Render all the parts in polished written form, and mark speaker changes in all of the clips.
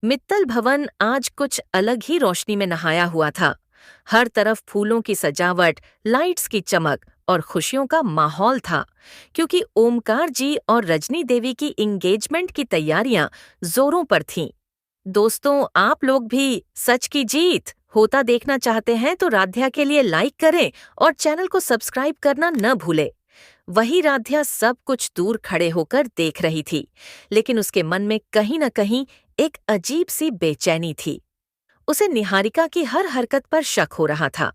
Speaker 1: मित्तल भवन आज कुछ अलग ही रोशनी में नहाया हुआ था। हर तरफ फूलों की सजावट, लाइट्स की चमक और खुशियों का माहौल था, क्योंकि ओमकार जी और रजनी देवी की इंगेजमेंट की तैयारियां जोरों पर थीं। दोस्तों, आप लोग भी सच की जीत होता देखना चाहते हैं तो राध्या के लिए लाइक करें और चैनल को सब्सक्राइब करना न भूलें। वही राध्या सब कुछ दूर खड़े होकर देख रही थी, लेकिन उसके मन में कहीं न कहीं एक अजीब सी बेचैनी थी। उसे निहारिका की हर हरकत पर शक हो रहा था,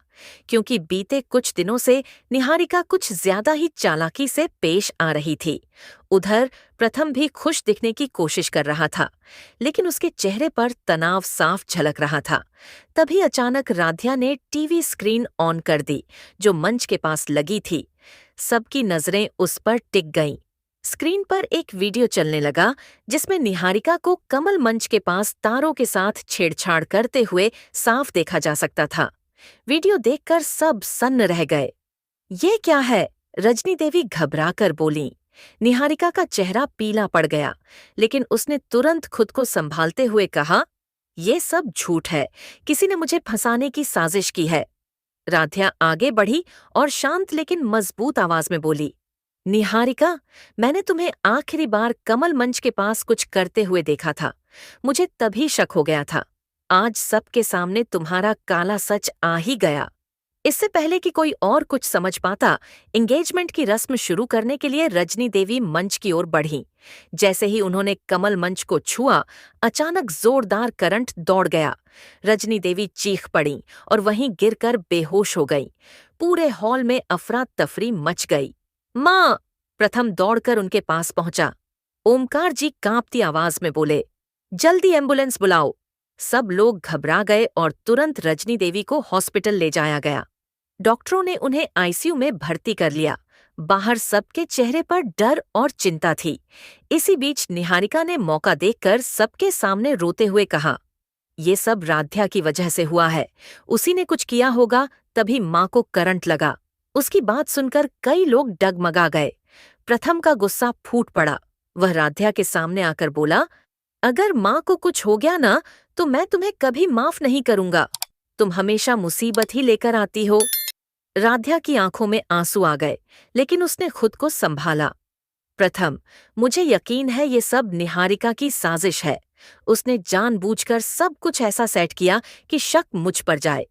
Speaker 1: क्योंकि बीते कुछ दिनों से निहारिका कुछ ज्यादा ही चालाकी से पेश आ रही थी। उधर प्रथम भी खुश दिखने की कोशिश कर रहा था, लेकिन उसके चेहरे पर तनाव साफ झलक रहा था। तभी अचानक राध्या ने टीवी स्क्रीन ऑन कर दी, जो मंच के पास लगी थी। सबकी नजरें उस पर टिक गईं। स्क्रीन पर एक वीडियो चलने लगा, जिसमें निहारिका को कमल मंच के पास तारों के साथ छेड़छाड़ करते हुए साफ देखा जा सकता था। वीडियो देखकर सब सन्न रह गए। ये क्या है? रजनी देवी घबराकर बोलीं। निहारिका का चेहरा पीला पड़ गया, लेकिन उसने तुरंत खुद को संभालते हुए कहा, ये सब झूठ है। किसी ने मुझे फंसाने की साजिश की है। राध्या आगे बढ़ी और शांत लेकिन मजबूत आवाज में बोली, निहारिका, मैंने तुम्हें आखिरी बार कमल मंच के पास कुछ करते हुए देखा था। मुझे तभी शक हो गया था। आज सबके सामने तुम्हारा काला सच आ ही गया। इससे पहले कि कोई और कुछ समझ पाता, एंगेजमेंट की रस्म शुरू करने के लिए रजनी देवी मंच की ओर बढ़ीं। जैसे ही उन्होंने कमल मंच को छुआ, अचानक जोरदार करंट दौड़ गया। रजनी देवी चीख पड़ी और वहीं गिरकर बेहोश हो गई। पूरे हॉल में अफरा तफरी मच गई। माँ! प्रथम दौड़कर उनके पास पहुंचा। ओमकार जी कांपती आवाज में बोले, जल्दी एम्बुलेंस बुलाओ। सब लोग घबरा गए और तुरंत रजनी देवी को हॉस्पिटल ले जाया गया। डॉक्टरों ने उन्हें आईसीयू में भर्ती कर लिया। बाहर सबके चेहरे पर डर और चिंता थी। इसी बीच निहारिका ने मौका देखकर सबके सामने रोते हुए कहा, ये सब राध्या की वजह से हुआ है। उसी ने कुछ किया होगा, तभी माँ को करंट लगा। उसकी बात सुनकर कई लोग डगमगा गए। प्रथम का गुस्सा फूट पड़ा। वह राध्या के सामने आकर बोला, अगर माँ को कुछ हो गया ना, तो मैं तुम्हें कभी माफ नहीं करूंगा। तुम हमेशा मुसीबत ही लेकर आती हो। राध्या की आंखों में आंसू आ गए, लेकिन उसने खुद को संभाला। प्रथम, मुझे यकीन है ये सब निहारिका की साजिश है। उसने जानबूझकर सब कुछ ऐसा सेट किया कि शक मुझ पर जाए।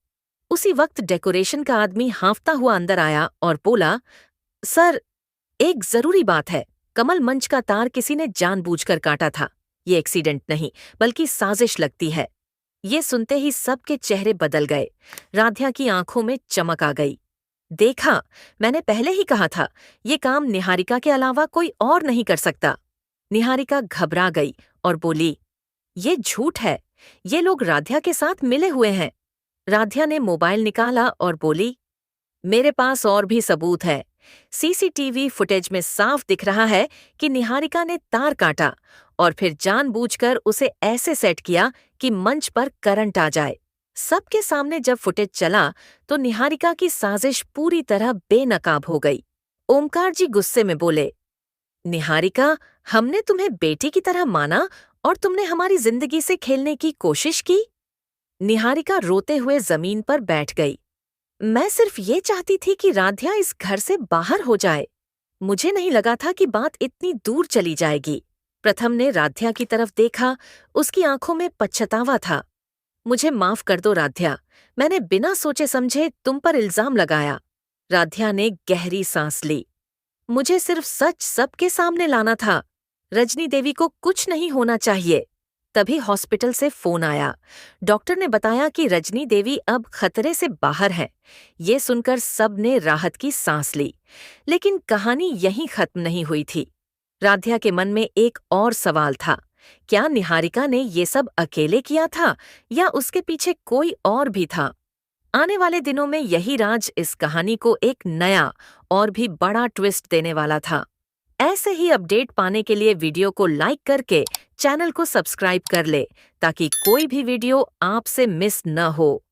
Speaker 1: उसी वक्त डेकोरेशन का आदमी हांफता हुआ अंदर आया और बोला, सर, एक जरूरी बात है। कमल मंच का तार किसी ने जानबूझकर काटा था। ये एक्सीडेंट नहीं, बल्कि साजिश लगती है। ये सुनते ही सबके चेहरे बदल गए। राध्या की आंखों में चमक आ गई। देखा, मैंने पहले ही कहा था, ये काम निहारिका के अलावा कोई और नहीं कर सकता। निहारिका घबरा गई और बोली, ये झूठ है। ये लोग राध्या के साथ मिले हुए हैं। राध्या ने मोबाइल निकाला और बोली, मेरे पास और भी सबूत है। सीसीटीवी फुटेज में साफ दिख रहा है कि निहारिका ने तार काटा और फिर जानबूझकर उसे ऐसे सेट किया कि मंच पर करंट आ जाए। सबके सामने जब फुटेज चला तो निहारिका की साजिश पूरी तरह बेनकाब हो गई। ओमकार जी गुस्से में बोले, निहारिका, हमने तुम्हें बेटी की तरह माना और तुमने हमारी जिंदगी से खेलने की कोशिश की। निहारिका रोते हुए जमीन पर बैठ गई। मैं सिर्फ ये चाहती थी कि राध्या इस घर से बाहर हो जाए। मुझे नहीं लगा था कि बात इतनी दूर चली जाएगी। प्रथम ने राध्या की तरफ देखा। उसकी आंखों में पछतावा था। मुझे माफ कर दो राध्या, मैंने बिना सोचे समझे तुम पर इल्जाम लगाया। राध्या ने गहरी सांस ली। मुझे सिर्फ सच सबके सामने लाना था। रजनी देवी को कुछ नहीं होना चाहिए। तभी हॉस्पिटल से फोन आया। डॉक्टर ने बताया कि रजनी देवी अब खतरे से बाहर है। ये सुनकर सब ने राहत की सांस ली। लेकिन कहानी यहीं खत्म नहीं हुई थी। राध्या के मन में एक और सवाल था। क्या निहारिका ने ये सब अकेले किया था या उसके पीछे कोई और भी था? आने वाले दिनों में यही राज इस कहानी को एक नया और भी बड़ा ट्विस्ट देने वाला था। ऐसे ही अपडेट पाने के लिए वीडियो को लाइक करके चैनल को सब्सक्राइब कर ले, ताकि कोई भी वीडियो आपसे मिस न हो।